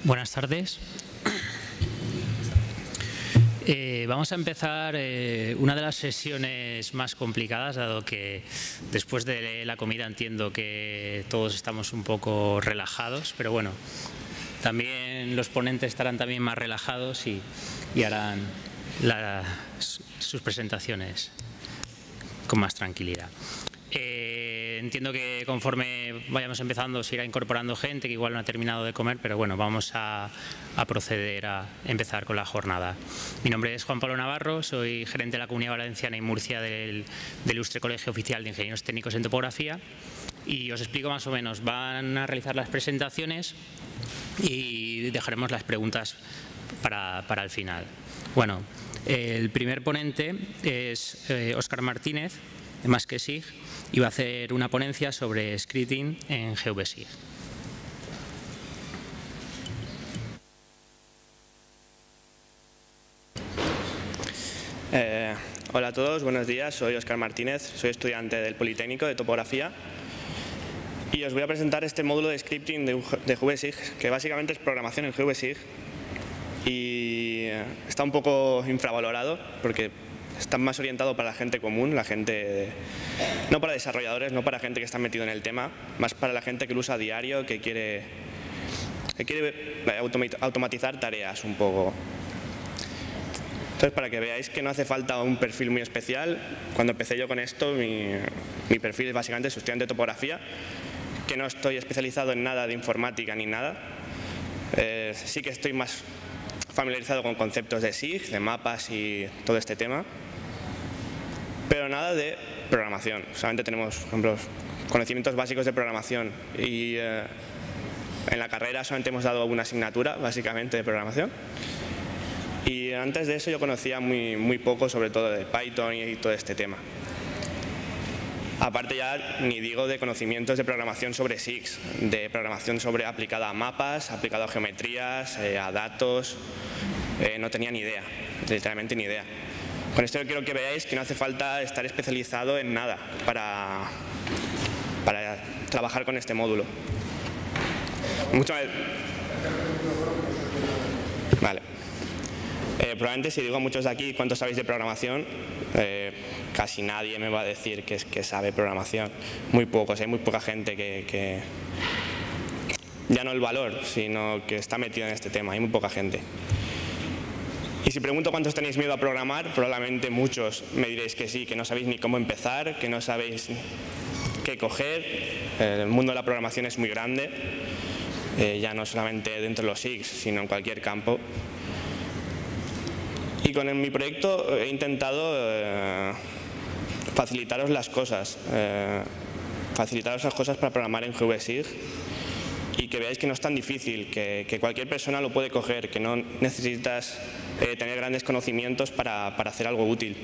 Buenas tardes. Vamos a empezar una de las sesiones más complicadas, dado que después de la comida entiendo que todos estamos un poco relajados, pero bueno, también los ponentes estarán también más relajados y harán sus presentaciones con más tranquilidad. Entiendo que conforme vayamos empezando se irá incorporando gente que igual no ha terminado de comer, pero bueno, vamos a proceder a empezar con la jornada. Mi nombre es Juan Pablo Navarro, soy gerente de la Comunidad Valenciana y Murcia del Ilustre Colegio Oficial de Ingenieros Técnicos en Topografía, y os explico más o menos. Van a realizar las presentaciones y dejaremos las preguntas para el final. Bueno, el primer ponente es Óscar Martínez, de Más que SIG, y va a hacer una ponencia sobre scripting en GVSIG. Hola a todos, buenos días, soy Óscar Martínez, soy estudiante del Politécnico de Topografía y os voy a presentar este módulo de scripting de GVSIG, que básicamente es programación en GVSIG y está un poco infravalorado porque está más orientado para la gente común, no para desarrolladores, no para gente que está metido en el tema, más para la gente que lo usa a diario, que quiere automatizar tareas un poco. Entonces, para que veáis que no hace falta un perfil muy especial, cuando empecé yo con esto, mi perfil es básicamente estudiante de topografía, que no estoy especializado en nada de informática ni nada. Sí que estoy más familiarizado con conceptos de SIG, de mapas y todo este tema, pero nada de programación. Solamente tenemos, por ejemplo, conocimientos básicos de programación y en la carrera solamente hemos dado una asignatura básicamente de programación. Y antes de eso yo conocía muy poco, sobre todo de Python y todo este tema. Aparte ya ni digo de conocimientos de programación sobre SIGs, de programación aplicada a mapas, aplicada a geometrías, a datos, no tenía ni idea, literalmente ni idea. Con esto yo quiero que veáis que no hace falta estar especializado en nada para trabajar con este módulo. Vale. Probablemente si digo a muchos de aquí cuánto sabéis de programación, casi nadie me va a decir que sabe programación. Muy pocos, hay muy poca gente que ya no el valor, sino que está metido en este tema, hay muy poca gente. Y si pregunto cuántos tenéis miedo a programar, probablemente muchos me diréis que sí, que no sabéis ni cómo empezar, que no sabéis qué coger. El mundo de la programación es muy grande, ya no solamente dentro de los SIGs, sino en cualquier campo. Y con mi proyecto he intentado facilitaros las cosas para programar en GVSIG y que veáis que no es tan difícil, que cualquier persona lo puede coger, que no necesitas tener grandes conocimientos para hacer algo útil.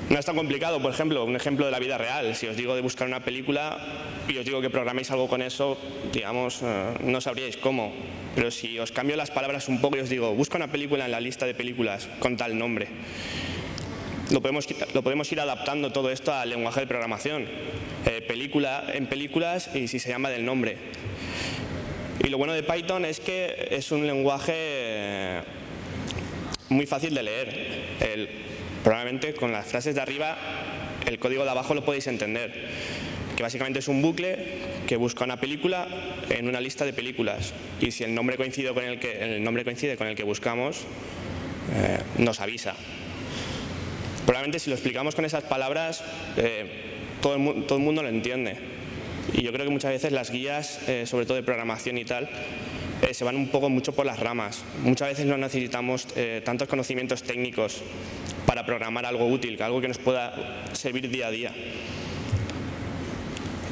No es tan complicado, por ejemplo, un ejemplo de la vida real. Si os digo de buscar una película y os digo que programéis algo con eso, digamos, no sabríais cómo. Pero si os cambio las palabras un poco y os digo, busca una película en la lista de películas con tal nombre, lo podemos ir adaptando todo esto al lenguaje de programación. Película en películas y si se llama del nombre. Y lo bueno de Python es que es un lenguaje muy fácil de leer. Probablemente con las frases de arriba, el código de abajo lo podéis entender. Que básicamente es un bucle que busca una película en una lista de películas. Y si el nombre coincide con el que buscamos, nos avisa. Probablemente si lo explicamos con esas palabras, todo el mundo lo entiende. Y yo creo que muchas veces las guías, sobre todo de programación y tal, se van mucho por las ramas. Muchas veces no necesitamos tantos conocimientos técnicos para programar algo útil, algo que nos pueda servir día a día.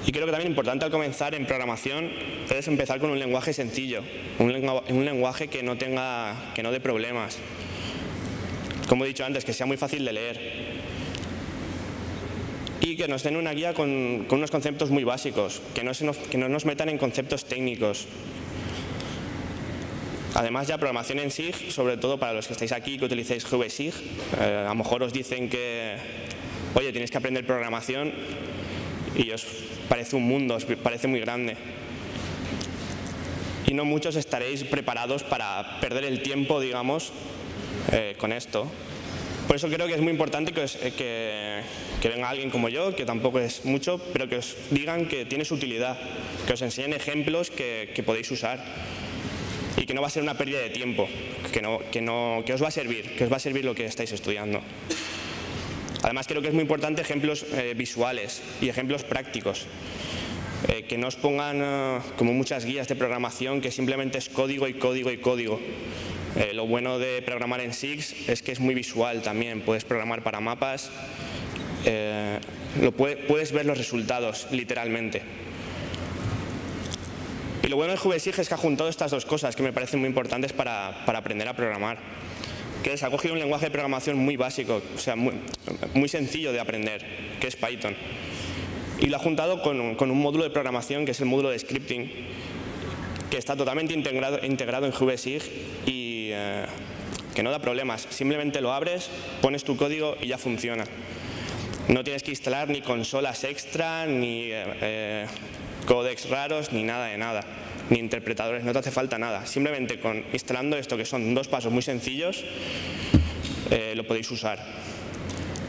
Y creo que también importante al comenzar en programación es empezar con un lenguaje sencillo, un lenguaje que no dé problemas. Como he dicho antes, que sea muy fácil de leer. Y que nos den una guía con unos conceptos muy básicos, que no nos metan en conceptos técnicos. Además, ya programación en SIG, sobre todo para los que estáis aquí que utilicéis GVSIG, a lo mejor os dicen que, oye, tienes que aprender programación y os parece un mundo, os parece muy grande. Y y no muchos estaréis preparados para perder el tiempo, digamos, con esto. Por eso creo que es muy importante que venga alguien como yo, que tampoco es mucho, pero que os digan que tiene su utilidad, que os enseñen ejemplos que podéis usar y que no va a ser una pérdida de tiempo, que os va a servir lo que estáis estudiando. Además, creo que es muy importante ejemplos visuales y ejemplos prácticos. Que no os pongan como muchas guías de programación que simplemente es código y código y código. Lo bueno de programar en SIG es que es muy visual también. Puedes programar para mapas, puedes ver los resultados literalmente. Y lo bueno de JVSIG es que ha juntado estas dos cosas que me parecen muy importantes para aprender a programar. Que es, ha cogido un lenguaje de programación muy básico, o sea, muy sencillo de aprender, que es Python. Y lo ha juntado con un módulo de programación que es el módulo de scripting, que está totalmente integrado en JVSIG y que no da problemas. Simplemente lo abres, pones tu código y ya funciona. No tienes que instalar ni consolas extra, ni códecs raros, ni nada de nada, ni interpretadores, no te hace falta nada. Simplemente instalando esto, que son dos pasos muy sencillos, lo podéis usar.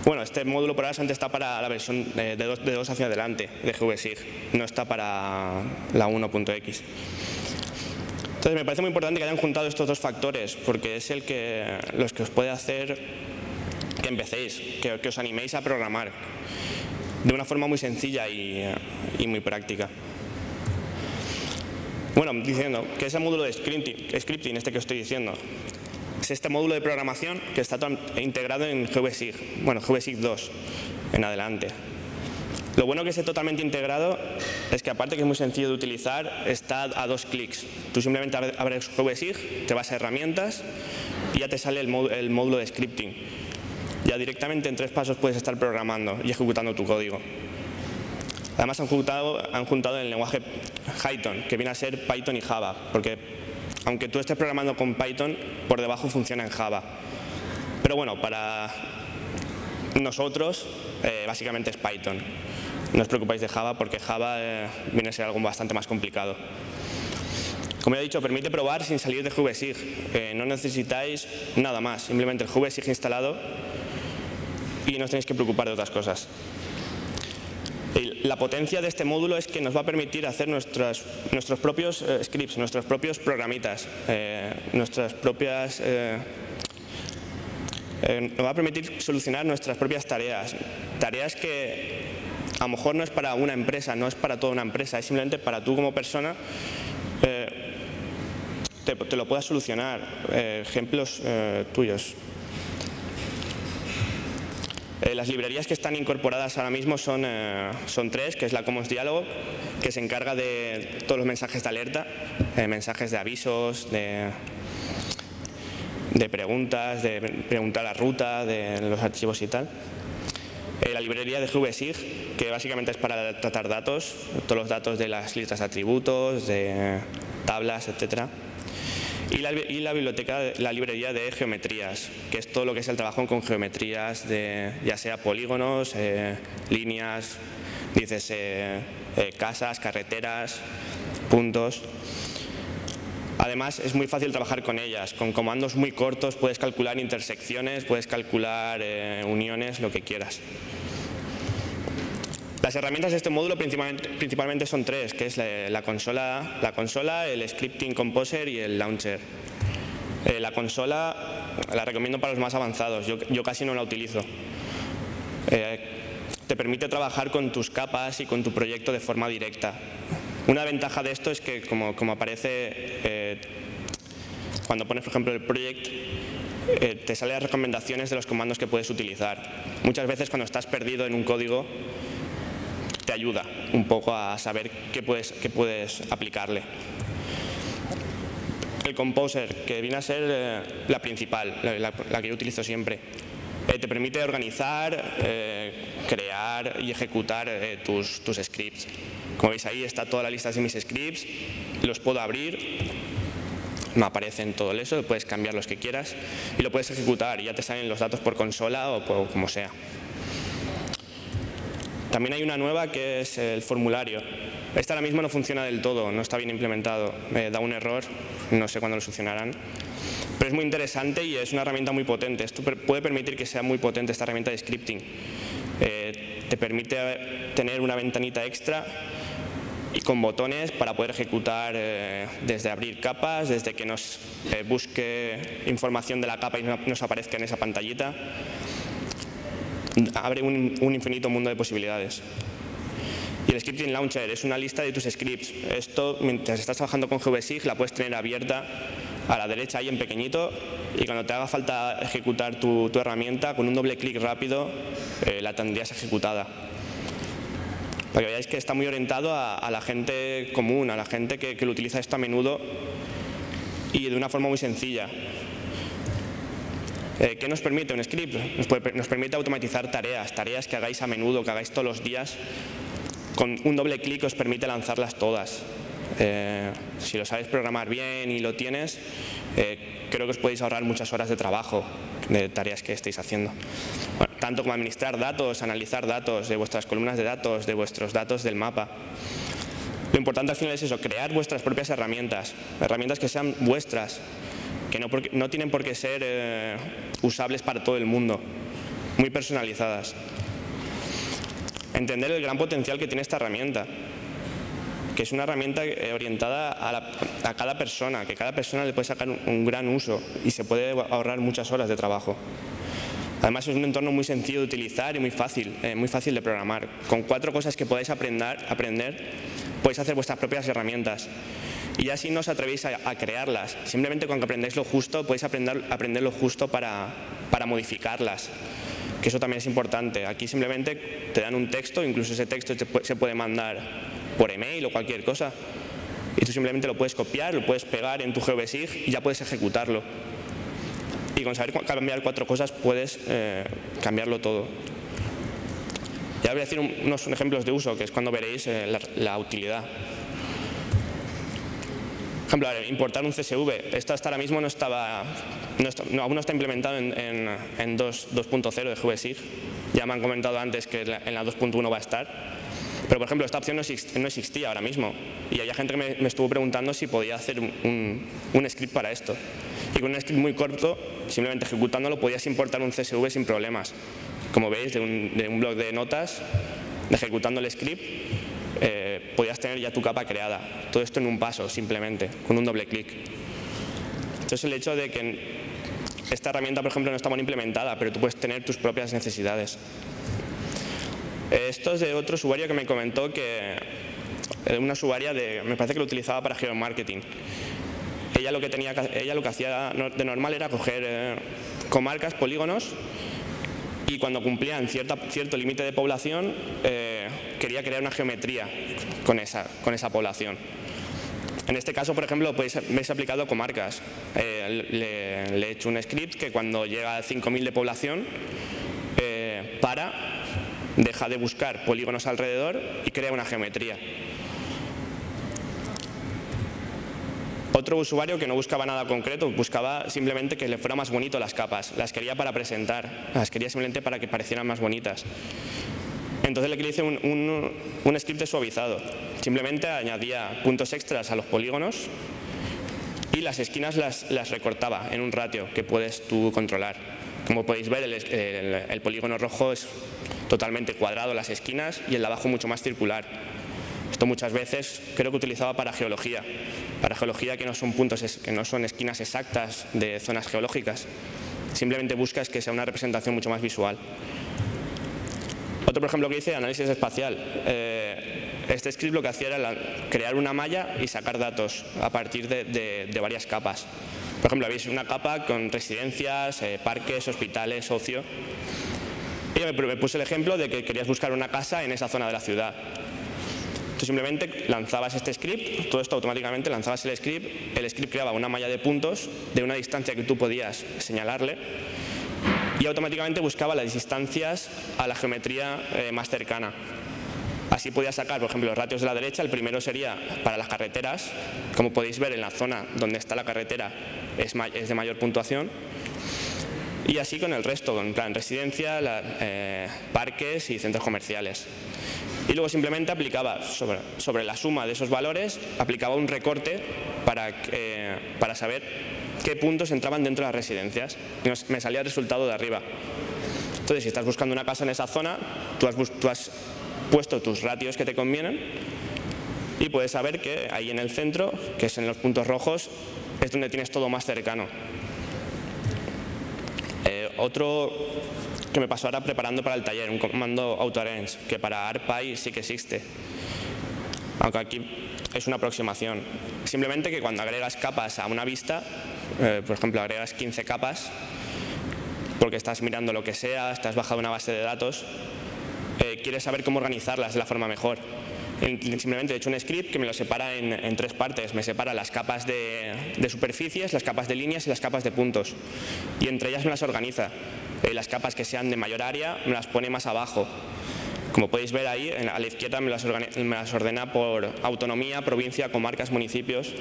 Bueno, este módulo por ahora solamente está para la versión de 2 hacia adelante de JVSIG, no está para la 1.x. Entonces me parece muy importante que hayan juntado estos dos factores, porque es los que os puede hacer que empecéis, que os animéis a programar de una forma muy sencilla y muy práctica. Bueno, diciendo que ese módulo de scripting, que os estoy diciendo, es este módulo de programación que está integrado en JVSIG, bueno, JVSIG 2 en adelante. Lo bueno que esté totalmente integrado es que, aparte que es muy sencillo de utilizar, está a 2 clics. Tú simplemente abres JVSIG, te vas a herramientas y ya te sale el módulo de scripting. Ya directamente en 3 pasos puedes estar programando y ejecutando tu código. Además han juntado el lenguaje Python, que viene a ser Python y Java, porque aunque tú estés programando con Python, por debajo funciona en Java. Pero bueno, para nosotros básicamente es Python. No os preocupéis de Java, porque Java viene a ser algo bastante más complicado. Como ya he dicho, permite probar sin salir de JVSIG. No necesitáis nada más, simplemente el JVSIG instalado y no os tenéis que preocupar de otras cosas. La potencia de este módulo es que nos va a permitir hacer nuestros propios scripts, nuestros propios programitas, nos va a permitir solucionar nuestras propias tareas. Tareas que a lo mejor no es para una empresa, no es para toda una empresa, es simplemente para tú como persona te lo puedas solucionar. Ejemplos tuyos. Las librerías que están incorporadas ahora mismo son 3, que es la Commons Dialog, que se encarga de todos los mensajes de alerta, mensajes de avisos, de preguntas, de preguntar la ruta de los archivos y tal. La librería de JVSIG, que básicamente es para tratar datos, todos los datos de las listas de atributos, de tablas, etcétera. Y la librería de geometrías, que es todo lo que es el trabajo con geometrías, ya sea polígonos, líneas, casas, carreteras, puntos. Además, es muy fácil trabajar con ellas. Con comandos muy cortos puedes calcular intersecciones, puedes calcular uniones, lo que quieras. Las herramientas de este módulo principalmente son 3, que es la consola, el Scripting Composer y el Launcher. La consola la recomiendo para los más avanzados, yo casi no la utilizo. Te permite trabajar con tus capas y con tu proyecto de forma directa. Una ventaja de esto es que, como aparece cuando pones, por ejemplo, el project, te salen las recomendaciones de los comandos que puedes utilizar. Muchas veces, cuando estás perdido en un código, te ayuda un poco a saber qué puedes aplicarle. El Composer, que viene a ser la principal, la que yo utilizo siempre, te permite organizar, crear y ejecutar tus scripts. Como veis, ahí está toda la lista de mis scripts, los puedo abrir, me aparecen todo eso, puedes cambiar los que quieras y lo puedes ejecutar y ya te salen los datos por consola o como sea. También hay una nueva que es el formulario, Este ahora mismo no funciona del todo, no está bien implementado, da un error, no sé cuándo lo solucionarán. Pero es muy interesante y es una herramienta muy potente. Esto puede permitir que sea muy potente esta herramienta de scripting. Te permite tener una ventanita extra y con botones para poder ejecutar desde abrir capas, desde que nos busque información de la capa y nos aparezca en esa pantallita. Abre un infinito mundo de posibilidades. Y el Scripting Launcher es una lista de tus scripts. Esto, mientras estás trabajando con GVSig, la puedes tener abierta a la derecha ahí en pequeñito, y cuando te haga falta ejecutar tu herramienta, con un doble clic rápido la tendrías ejecutada. Para que veáis que está muy orientado a la gente común, a la gente que lo utiliza esto a menudo y de una forma muy sencilla. ¿Qué nos permite un script? Nos permite automatizar tareas que hagáis a menudo, que hagáis todos los días. Con un doble clic os permite lanzarlas todas. Si lo sabes programar bien y lo tienes, creo que os podéis ahorrar muchas horas de trabajo de tareas que estéis haciendo. Bueno, tanto como administrar datos, analizar datos de vuestras columnas de datos, de vuestros datos del mapa. Lo importante al final es eso, crear vuestras propias herramientas que sean vuestras, que no tienen por qué ser usables para todo el mundo, muy personalizadas. Entender el gran potencial que tiene esta herramienta, que es una herramienta orientada a cada persona, que cada persona le puede sacar un gran uso y se puede ahorrar muchas horas de trabajo. Además es un entorno muy sencillo de utilizar y muy fácil de programar. Con 4 cosas que podáis aprender, podéis hacer vuestras propias herramientas. Y así no os atrevéis a crearlas. Simplemente con que aprendáis lo justo, podéis aprender lo justo para modificarlas. Que eso también es importante. Aquí simplemente te dan un texto, incluso ese texto se puede mandar por email o cualquier cosa. Y tú simplemente lo puedes copiar, lo puedes pegar en tu GVSig y ya puedes ejecutarlo. Y con saber cambiar 4 cosas puedes cambiarlo todo. Y ahora voy a decir unos ejemplos de uso, que es cuando veréis la utilidad. Por ejemplo, importar un CSV. Esto hasta ahora mismo aún no está implementado en 2.0 de GVSig. Ya me han comentado antes que en la 2.1 va a estar. Pero, por ejemplo, esta opción no existía ahora mismo. Y había gente que me estuvo preguntando si podía hacer un script para esto. Y con un script muy corto, simplemente ejecutándolo, podías importar un CSV sin problemas. Como veis, de un bloc de notas, ejecutando el script, podías tener ya tu capa creada. Todo esto en un paso, simplemente, con un doble clic. Entonces, el hecho de que esta herramienta, por ejemplo, no está muy implementada, pero tú puedes tener tus propias necesidades. Esto es de otro usuario que me comentó que una usuaria me parece que lo utilizaba para geomarketing. Ella lo que hacía de normal era coger comarcas, polígonos, y cuando cumplían cierto límite de población quería crear una geometría con esa población. En este caso, por ejemplo, veis aplicado comarcas. Le he hecho un script que cuando llega a 5.000 de población deja de buscar polígonos alrededor y crea una geometría. Otro usuario que no buscaba nada concreto, buscaba simplemente que le fuera más bonito las capas. Las quería para presentar, las quería simplemente para que parecieran más bonitas. Entonces le hice un script de suavizado. Simplemente añadía puntos extras a los polígonos y las esquinas las recortaba en un ratio que puedes tú controlar. Como podéis ver, el polígono rojo es totalmente cuadrado las esquinas y el de abajo mucho más circular. Esto muchas veces creo que utilizaba para geología que no son esquinas exactas de zonas geológicas. Simplemente buscas que sea una representación mucho más visual. Otro, por ejemplo, que hice, análisis espacial. Este script lo que hacía era crear una malla y sacar datos a partir de varias capas. Por ejemplo, habéis una capa con residencias, parques, hospitales, ocio. Y me puse el ejemplo de que querías buscar una casa en esa zona de la ciudad. Tú simplemente lanzabas este script, todo esto automáticamente, lanzabas el script creaba una malla de puntos de una distancia que tú podías señalarle y automáticamente buscaba las distancias a la geometría más cercana. Así podías sacar, por ejemplo, los ratios de la derecha. El primero sería para las carreteras. Como podéis ver, en la zona donde está la carretera es de mayor puntuación. Y así con el resto, en plan residencia, parques y centros comerciales. Y luego simplemente aplicaba sobre la suma de esos valores, aplicaba un recorte para saber qué puntos entraban dentro de las residencias. Y me salía el resultado de arriba. Entonces, si estás buscando una casa en esa zona, tú has puesto tus ratios que te convienen y puedes saber que ahí en el centro, que es en los puntos rojos, es donde tienes todo más cercano. Otro que me pasó ahora preparando para el taller, un comando autoarrange, que para ArcPy sí que existe, aunque aquí es una aproximación. Simplemente que cuando agregas capas a una vista, por ejemplo, agregas 15 capas, porque estás mirando lo que sea, estás bajando una base de datos, quieres saber cómo organizarlas de la forma mejor. Simplemente he hecho un script que me lo separa en 3 partes. Me separa las capas de superficies, las capas de líneas y las capas de puntos. Y entre ellas me las organiza. Las capas que sean de mayor área me las pone más abajo. Como podéis ver ahí, a la izquierda me las ordena por autonomía, provincia, comarcas, municipios.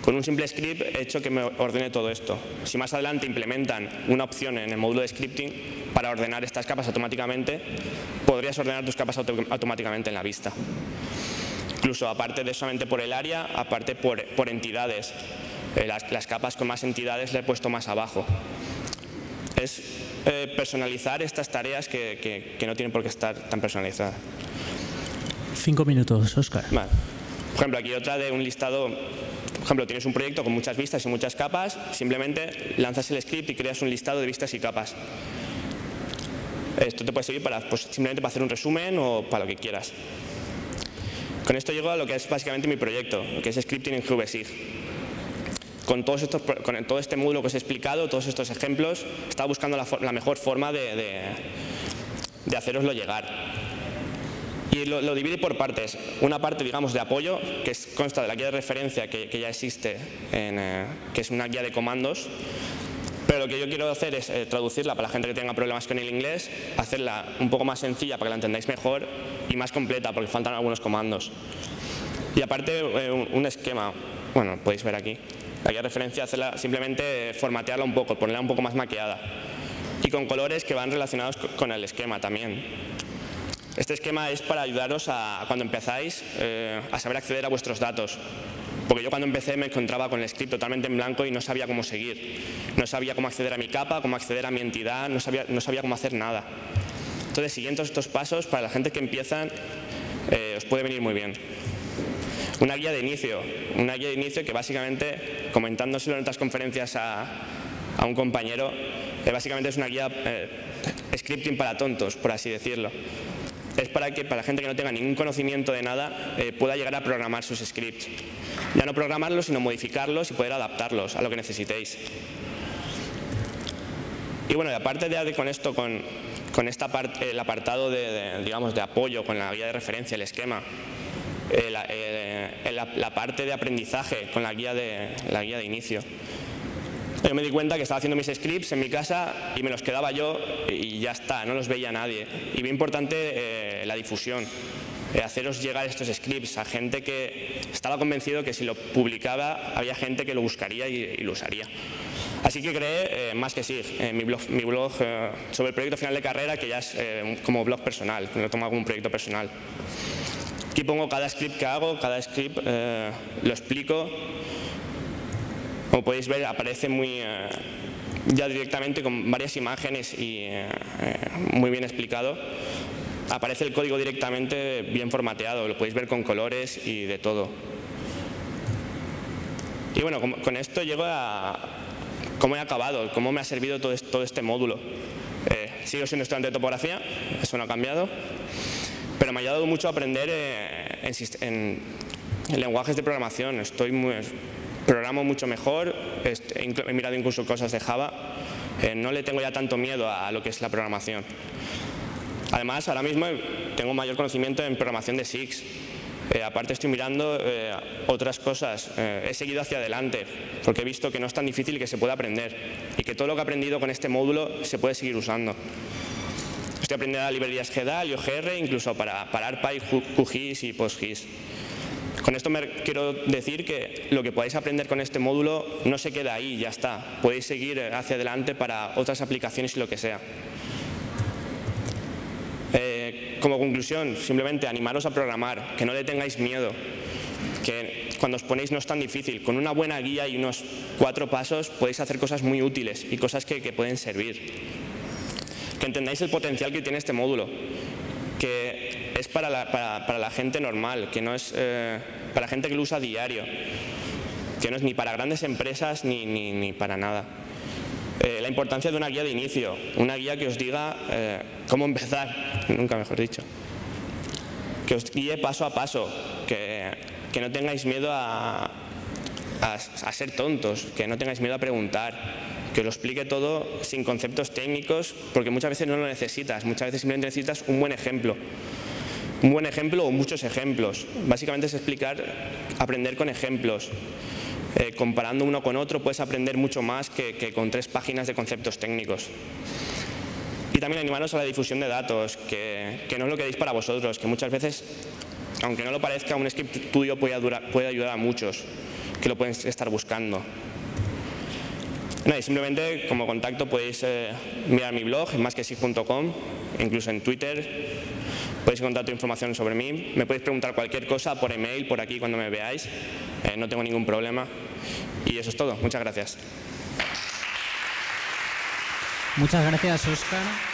Con un simple script he hecho que me ordene todo esto. Si más adelante implementan una opción en el módulo de scripting para ordenar estas capas automáticamente, podrías ordenar tus capas automáticamente en la vista. Incluso aparte de solamente por el área, aparte por entidades. Las capas con más entidades le he puesto más abajo. Es personalizar estas tareas que no tienen por qué estar tan personalizadas. 5 minutos, Óscar. Vale. Por ejemplo, aquí otra de un listado. Por ejemplo, tienes un proyecto con muchas vistas y muchas capas, simplemente lanzas el script y creas un listado de vistas y capas. Esto te puede servir simplemente para hacer un resumen o para lo que quieras. Con esto llego a lo que es básicamente mi proyecto, que es scripting en GVSIG. Con todo este módulo que os he explicado, todos estos ejemplos, estaba buscando la mejor forma de haceroslo llegar. Y lo dividí por partes. Una parte, digamos, de apoyo, que consta de la guía de referencia que ya existe, que es una guía de comandos. Pero lo que yo quiero hacer es traducirla para la gente que tenga problemas con el inglés, hacerla un poco más sencilla para que la entendáis mejor y más completa, porque faltan algunos comandos. Y aparte, un esquema. Bueno, podéis ver aquí. La guía de referencia, hacerla, simplemente formatearla un poco, ponerla un poco más maqueada. Y con colores que van relacionados con el esquema también. Este esquema es para ayudaros cuando empezáis a saber acceder a vuestros datos. Porque yo cuando empecé me encontraba con el script totalmente en blanco y no sabía cómo seguir. No sabía cómo acceder a mi capa, cómo acceder a mi entidad, no sabía cómo hacer nada. Entonces, siguiendo estos pasos, para la gente que empiezan, os puede venir muy bien. Una guía de inicio que básicamente, comentándoselo en otras conferencias a un compañero, básicamente es una guía scripting para tontos, por así decirlo. Es para la gente que no tenga ningún conocimiento de nada pueda llegar a programar sus scripts. Ya no programarlos, sino modificarlos y poder adaptarlos a lo que necesitéis. Y bueno, y aparte con esto, con esta parte, el apartado digamos, de apoyo, con la guía de referencia, el esquema, la parte de aprendizaje con la guía de inicio. Yo me di cuenta que estaba haciendo mis scripts en mi casa y me los quedaba yo y ya está, no los veía nadie. Y bien importante la difusión, haceros llegar estos scripts a gente que estaba convencido que si lo publicaba había gente que lo buscaría y lo usaría. Así que creé Más que SIG, mi blog sobre el proyecto final de carrera, que ya es como blog personal, lo tomo como un proyecto personal. Aquí pongo cada script que hago, cada script lo explico. Como podéis ver, aparece ya directamente con varias imágenes y muy bien explicado. Aparece el código directamente bien formateado, lo podéis ver con colores y de todo. Y bueno, con esto llego a cómo he acabado, cómo me ha servido todo este módulo. Sigo siendo estudiante de topografía, eso no ha cambiado, pero me ha ayudado mucho a aprender en lenguajes de programación. Programo mucho mejor, he mirado incluso cosas de Java, no le tengo ya tanto miedo a lo que es la programación. Además, ahora mismo tengo mayor conocimiento en programación de SIGs. Aparte estoy mirando otras cosas, he seguido hacia adelante, porque he visto que no es tan difícil y que se puede aprender, y que todo lo que he aprendido con este módulo se puede seguir usando. Estoy aprendiendo librerías GDAL y OGR, incluso para ArcPy, QGIS y PostGIS. Con esto quiero decir que lo que podáis aprender con este módulo no se queda ahí, ya está. Podéis seguir hacia adelante para otras aplicaciones y lo que sea. Como conclusión, simplemente animaros a programar, que no le tengáis miedo, que cuando os ponéis no es tan difícil. Con una buena guía y unos 4 pasos podéis hacer cosas muy útiles y cosas que pueden servir. Que entendáis el potencial que tiene este módulo, que es para la gente normal, que no es para la gente que lo usa a diario, que no es ni para grandes empresas ni para nada. La importancia de una guía de inicio, una guía que os diga cómo empezar, nunca mejor dicho, que os guíe paso a paso, que no tengáis miedo a ser tontos, que no tengáis miedo a preguntar, que os lo explique todo sin conceptos técnicos, porque muchas veces no lo necesitas, muchas veces simplemente necesitas un buen ejemplo o muchos ejemplos. Básicamente es aprender con ejemplos. Comparando uno con otro puedes aprender mucho más que con 3 páginas de conceptos técnicos. Y también animaros a la difusión de datos, que no os lo quedéis para vosotros, que muchas veces, aunque no lo parezca, un Script Studio puede ayudar a muchos que lo pueden estar buscando. Nada, y simplemente como contacto podéis mirar mi blog, masquesig.com, incluso en Twitter. Podéis encontrar toda información sobre mí. Me podéis preguntar cualquier cosa por email, por aquí cuando me veáis. No tengo ningún problema. Y eso es todo. Muchas gracias. Muchas gracias, Óscar.